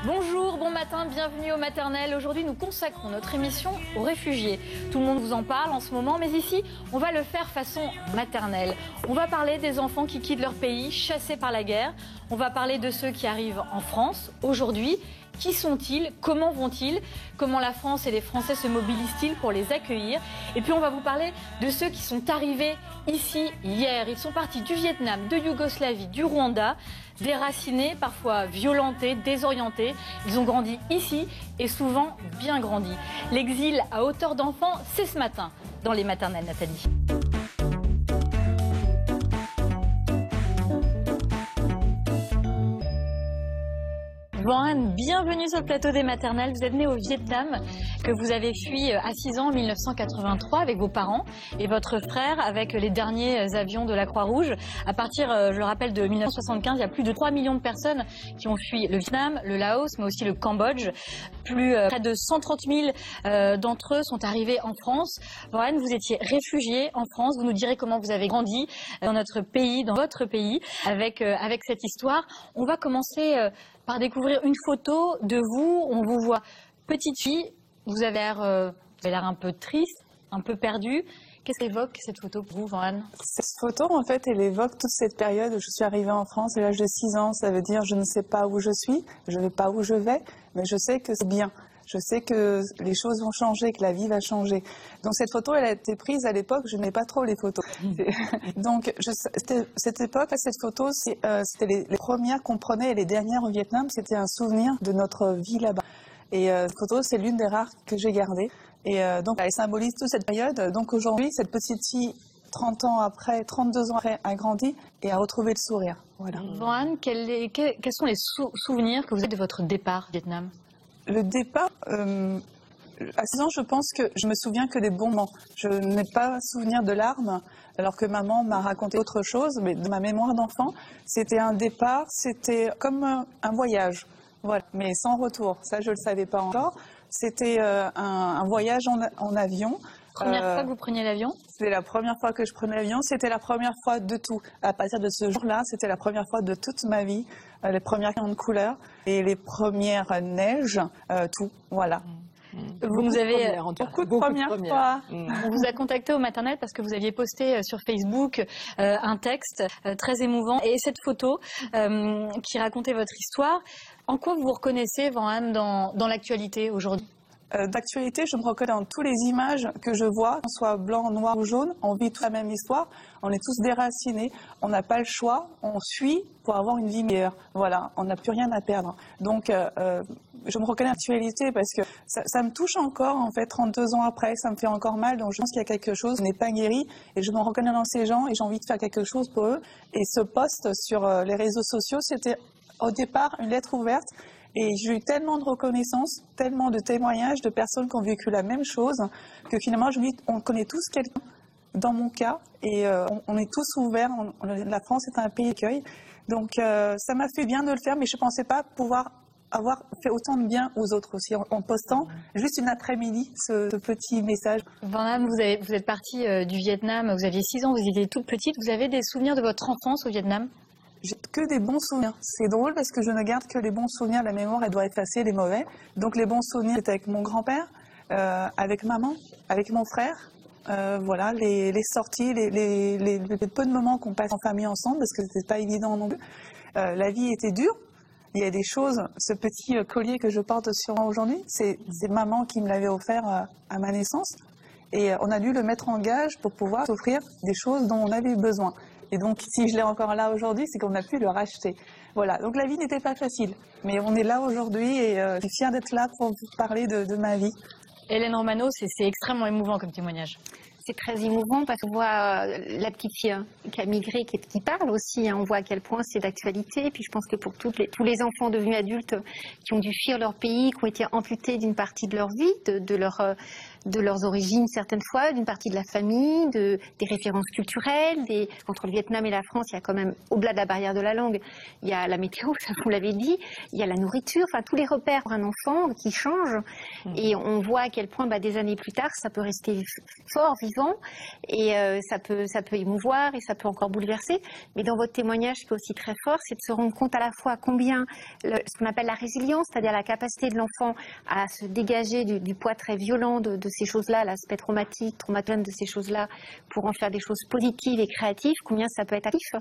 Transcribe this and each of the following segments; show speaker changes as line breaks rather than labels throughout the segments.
Bonjour, bon matin, bienvenue au Maternelle. Aujourd'hui, nous consacrons notre émission aux réfugiés. Tout le monde vous en parle en ce moment, mais ici, on va le faire façon maternelle. On va parler des enfants qui quittent leur pays, chassés par la guerre. On va parler de ceux qui arrivent en France aujourd'hui. Qui sont-ils? Comment vont-ils? Comment la France et les Français se mobilisent-ils pour les accueillir? Et puis on va vous parler de ceux qui sont arrivés ici hier. Ils sont partis du Vietnam, de Yougoslavie, du Rwanda, déracinés, parfois violentés, désorientés. Ils ont grandi ici et souvent bien grandi. L'exil à hauteur d'enfant, c'est ce matin dans les maternelles, Nathalie. Van, bienvenue sur le plateau des maternelles. Vous êtes né au Vietnam, que vous avez fui à 6 ans en 1983 avec vos parents et votre frère avec les derniers avions de la Croix-Rouge. À partir, je le rappelle, de 1975, il y a plus de 3 millions de personnes qui ont fui le Vietnam, le Laos, mais aussi le Cambodge. Près de 130 000 d'entre eux sont arrivés en France. Van, vous étiez réfugié en France. Vous nous direz comment vous avez grandi dans notre pays, dans votre pays, avec cette histoire. On va commencer par découvrir une photo de vous. On vous voit petite fille. Vous avez l'air un peu triste, un peu perdue. Qu'est-ce qu'évoque cette photo pour vous, Van?
Cette photo, en fait, elle évoque toute cette période où je suis arrivée en France à l'âge de 6 ans. Ça veut dire je ne sais pas où je suis, je ne sais pas où je vais, mais je sais que c'est bien. Je sais que les choses vont changer, que la vie va changer. Donc cette photo, elle a été prise à l'époque, je n'aimais pas trop les photos. Donc cette époque, cette photo, c'était les premières qu'on prenait et les dernières au Vietnam. C'était un souvenir de notre vie là-bas. Et cette photo, c'est l'une des rares que j'ai gardées. Et donc elle symbolise toute cette période. Donc aujourd'hui, cette petite fille, 30 ans après, 32 ans après, a grandi et a retrouvé le sourire. Voilà.
Van, quels sont les souvenirs que vous avez de votre départ au Vietnam?
Le départ, à 6 ans, je pense que je me souviens que des bons moments. Je n'ai pas souvenir de larmes, alors que maman m'a raconté autre chose, mais de ma mémoire d'enfant, c'était un départ, c'était comme un voyage, voilà, mais sans retour. Ça, je ne le savais pas encore. C'était un voyage en avion.
Première fois que vous preniez l'avion?
C'était la première fois que je prenais l'avion, c'était la première fois de tout. À partir de ce jour-là, c'était la première fois de toute ma vie, les premières de couleurs et les premières neiges, tout, voilà.
Vous avez
beaucoup de premières fois.
On vous a contacté au maternel parce que vous aviez posté sur Facebook un texte très émouvant et cette photo qui racontait votre histoire. En quoi vous vous reconnaissez, Van, dans l'actualité aujourd'hui?
D'actualité, je me reconnais dans toutes les images que je vois, qu'on soit blanc, noir ou jaune. On vit toute la même histoire, on est tous déracinés, on n'a pas le choix, on suit pour avoir une vie meilleure. Voilà, on n'a plus rien à perdre. Donc, je me reconnais dans l'actualité parce que ça me touche encore, en fait, 32 ans après, ça me fait encore mal. Donc, je pense qu'il y a quelque chose qui n'est pas guéri et je me reconnais dans ces gens et j'ai envie de faire quelque chose pour eux. Et ce post sur les réseaux sociaux, c'était au départ une lettre ouverte. Et j'ai eu tellement de reconnaissance, tellement de témoignages de personnes qui ont vécu la même chose, que finalement, je me dis, on connaît tous quelqu'un, dans mon cas, et on est tous ouverts. La France est un pays d'accueil. Donc, ça m'a fait bien de le faire, mais je ne pensais pas pouvoir avoir fait autant de bien aux autres aussi, en postant juste une après-midi ce petit message.
Van, vous êtes partie du Vietnam, vous aviez 6 ans, vous étiez toute petite. Vous avez des souvenirs de votre enfance au Vietnam?
J'ai que des bons souvenirs. C'est drôle parce que je ne garde que les bons souvenirs. La mémoire, elle doit effacer les mauvais. Donc les bons souvenirs, c'était avec mon grand-père, avec maman, avec mon frère. Voilà, les sorties, les peu de moments qu'on passe en famille ensemble parce que c'était pas évident non plus. La vie était dure. Il y a des choses, ce petit collier que je porte sur moi aujourd'hui, c'est maman qui me l'avait offert à ma naissance. Et on a dû le mettre en gage pour pouvoir s'offrir des choses dont on avait besoin. Et donc, si je l'ai encore là aujourd'hui, c'est qu'on a pu le racheter. Voilà, donc la vie n'était pas facile. Mais on est là aujourd'hui et je suis fière d'être là pour vous parler de ma vie.
Hélène Romano, c'est extrêmement émouvant comme témoignage.
C'est très émouvant parce qu'on voit la petite fille qui a migré, qui parle aussi. On voit à quel point c'est d'actualité. Et puis je pense que pour tous les enfants devenus adultes qui ont dû fuir leur pays, qui ont été amputés d'une partie de leur vie, de leurs origines certaines fois, d'une partie de la famille, des références culturelles. Entre le Vietnam et la France, il y a quand même, au-delà de la barrière de la langue, il y a la météo, ça vous l'avez dit, il y a la nourriture, enfin tous les repères pour un enfant qui changent. Et on voit à quel point des années plus tard, ça peut rester fort, vivant vivant et ça peut émouvoir et ça peut encore bouleverser. Mais dans votre témoignage, ce qui est aussi très fort, c'est de se rendre compte à la fois combien ce qu'on appelle la résilience, c'est-à-dire la capacité de l'enfant à se dégager du poids très violent de ces choses-là, l'aspect traumatique, traumatisant de ces choses-là, pour en faire des choses positives et créatives, combien ça peut être actif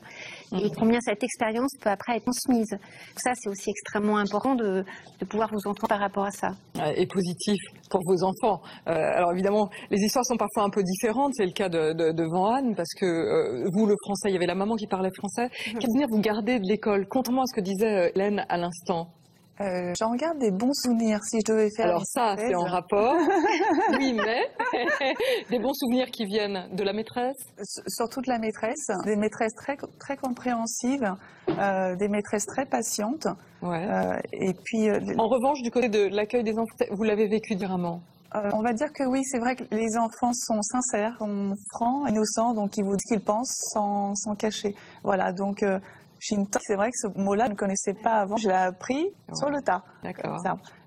et combien cette expérience peut après être transmise. Ça, c'est aussi extrêmement important de pouvoir vous entendre par rapport à ça.
Et positif pour vos enfants. Alors évidemment, les histoires sont parfois un peu différentes. C'est le cas de Van-Anne, parce que vous, le français, il y avait la maman qui parlait français. Quel souvenir vous gardez de l'école? Contrairement à ce que disait Hélène à l'instant.
J'en garde des bons souvenirs si je devais faire.
Alors ça, c'est en rapport. Oui, mais des bons souvenirs qui viennent de la maîtresse.
Surtout de la maîtresse, des maîtresses très, très compréhensives, des maîtresses très patientes.
Ouais.
Et puis.
En revanche, du côté de l'accueil des enfants, vous l'avez vécu différemment.
On va dire que oui, c'est vrai que les enfants sont sincères, francs, innocents, donc ils vous disent ce qu'ils pensent sans cacher. Voilà, donc. C'est vrai que ce mot-là, je ne connaissais pas avant. Je l'ai appris sur le tas.
D'accord.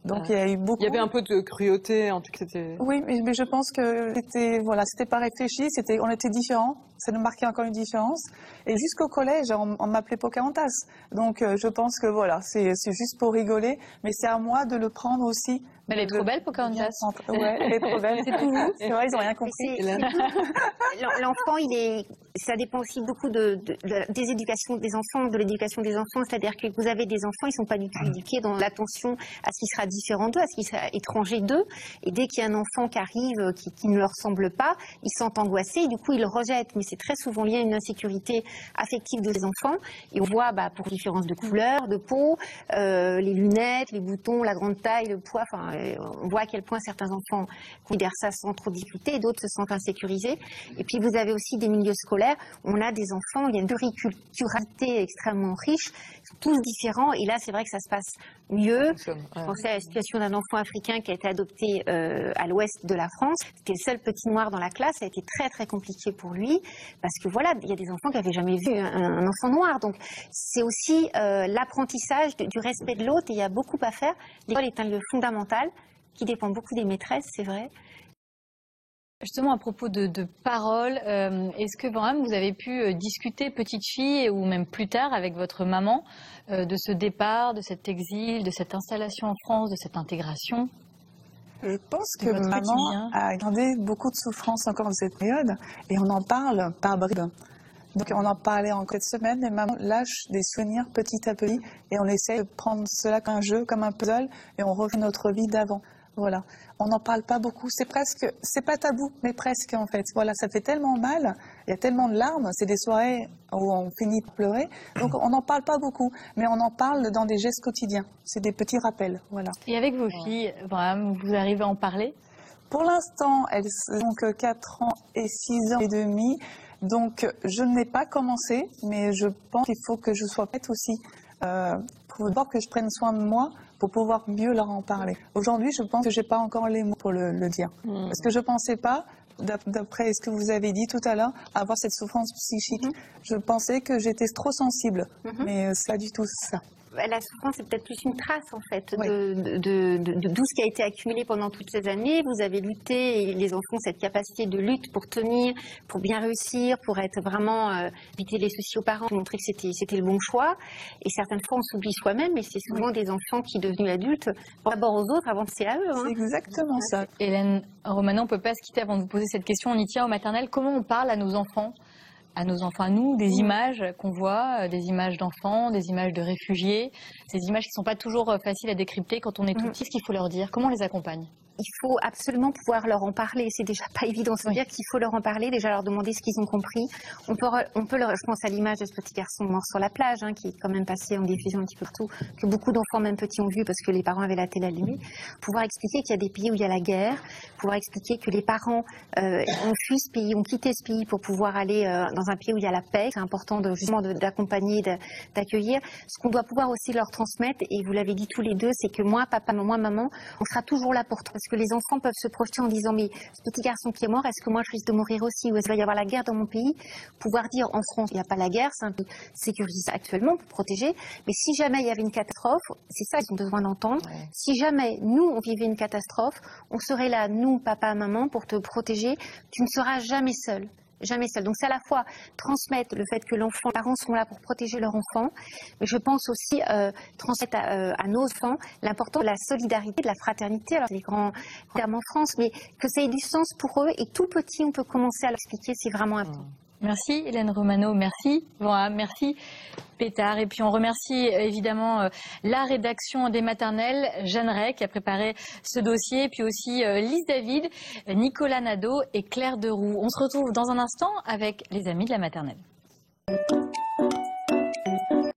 Donc il y a eu beaucoup.
Il y avait un peu de cruauté, en tout cas.
Oui, mais je pense que c'était pas réfléchi. On était différents. Ça nous marquait encore une différence. Et jusqu'au collège, on m'appelait Pocahontas. Donc je pense que voilà, c'est juste pour rigoler, mais c'est à moi de le prendre aussi.
Mais elle est trop belle, Pocahontas.
Ouais, elle est trop belle. C'est tout vous. C'est vrai, ils n'ont rien compris.
L'enfant, ça dépend aussi beaucoup des éducations des enfants, de l'éducation des enfants. C'est-à-dire que vous avez des enfants, ils ne sont pas du tout éduqués dans l'attention à ce qui sera différent d'eux, à ce qui sera étranger d'eux. Et dès qu'il y a un enfant qui arrive, qui ne leur ressemble pas, ils se sentent angoissés et du coup, ils le rejettent. Mais c'est très souvent lié à une insécurité affective de ces enfants. Et on voit, pour différence de couleur, de peau, les lunettes, les boutons, la grande taille, le poids, on voit à quel point certains enfants considèrent ça sans trop difficulté et d'autres se sentent insécurisés. Et puis vous avez aussi des milieux scolaires où on a des enfants, il y a une pluriculturalité extrêmement riche, ils sont tous différents et là c'est vrai que ça se passe mieux. Je pensais à la situation d'un enfant africain qui a été adopté à l'ouest de la France. C'était le seul petit noir dans la classe, ça a été très très compliqué pour lui parce que voilà, il y a des enfants qui n'avaient jamais vu un enfant noir. Donc c'est aussi l'apprentissage du respect de l'autre et il y a beaucoup à faire. L'école est un lieu fondamental qui dépend beaucoup des maîtresses, c'est vrai.
Justement, à propos de paroles, est-ce que vraiment vous avez pu discuter, petite fille, ou même plus tard avec votre maman, de ce départ, de cet exil, de cette installation en France, de cette intégration?
Je pense que maman a gardé beaucoup de souffrance encore dans cette période, et on en parle par bribes. Donc on en parlait en cette semaine, et maman lâche des souvenirs petit à petit, et on essaie de prendre cela comme un jeu, comme un puzzle, et on refait notre vie d'avant. Voilà, on n'en parle pas beaucoup, c'est pas tabou, mais presque en fait. Voilà, ça fait tellement mal, il y a tellement de larmes, c'est des soirées où on finit par pleurer, donc on n'en parle pas beaucoup, mais on en parle dans des gestes quotidiens, c'est des petits rappels, voilà.
Et avec vos filles, vraiment, vous arrivez à en parler?
Pour l'instant, elles ont 4 ans et 6 ans et demi, donc je n'ai pas commencé, mais je pense qu'il faut que je sois prête aussi, pour d'abord que je prenne soin de moi, pour pouvoir mieux leur en parler. Aujourd'hui, je pense que j'ai pas encore les mots pour le dire. Parce que je pensais pas, d'après ce que vous avez dit tout à l'heure, avoir cette souffrance psychique. Je pensais que j'étais trop sensible, mais c'est pas du tout ça.
La souffrance, c'est peut-être plus une trace, en fait, de tout ce qui a été accumulé pendant toutes ces années. Vous avez lutté, et les enfants ont cette capacité de lutte pour tenir, pour bien réussir, pour être vraiment, éviter les soucis aux parents, montrer que c'était le bon choix. Et certaines fois, on s'oublie soi-même, et c'est souvent des enfants qui, devenus adultes, d'abord aux autres avant de penser à eux.
C'est exactement ça.
Hélène Romano, on ne peut pas se quitter avant de vous poser cette question. On y tient au maternel. Comment on parle à nos enfants, à nous, des images qu'on voit, des images d'enfants, des images de réfugiés, ces images qui ne sont pas toujours faciles à décrypter quand on est tout petit? Ce qu'il faut leur dire, comment on les accompagne?
Il faut absolument pouvoir leur en parler. C'est déjà pas évident. C'est-à-dire qu'il faut leur en parler, déjà leur demander ce qu'ils ont compris. On peut leur, je pense à l'image de ce petit garçon mort sur la plage, qui est quand même passé en diffusion un petit peu partout, que beaucoup d'enfants, même petits, ont vu parce que les parents avaient la télé allumée. Pouvoir expliquer qu'il y a des pays où il y a la guerre, pouvoir expliquer que les parents ont fui ce pays, ont quitté ce pays pour pouvoir aller dans un pays où il y a la paix. C'est important justement d'accompagner, d'accueillir. Ce qu'on doit pouvoir aussi leur transmettre, et vous l'avez dit tous les deux, c'est que moi, papa, moi, maman, on sera toujours là pour toi. parce que les enfants peuvent se projeter en disant mais ce petit garçon qui est mort, est-ce que moi je risque de mourir aussi, ou est-ce qu'il va y avoir la guerre dans mon pays? Pouvoir dire en France, il n'y a pas la guerre, c'est un peu sécurisé actuellement pour protéger, mais si jamais il y avait une catastrophe, c'est ça qu'ils ont besoin d'entendre. Ouais. Si jamais nous on vivait une catastrophe, on serait là, nous, papa, maman, pour te protéger. Tu ne seras jamais seul. Jamais seul. Donc c'est à la fois transmettre le fait que les parents sont là pour protéger leur enfant, mais je pense aussi transmettre à nos enfants l'importance de la solidarité, de la fraternité. Alors c'est les grands termes en France, mais que ça ait du sens pour eux et tout petit on peut commencer à l'expliquer, c'est vraiment important.
Merci Hélène Romano, merci Vanham, merci Pétard. Et puis on remercie évidemment la rédaction des maternelles, Jeanne Ray qui a préparé ce dossier, et puis aussi Lise David, Nicolas Nadeau et Claire Deroux. On se retrouve dans un instant avec les amis de la maternelle.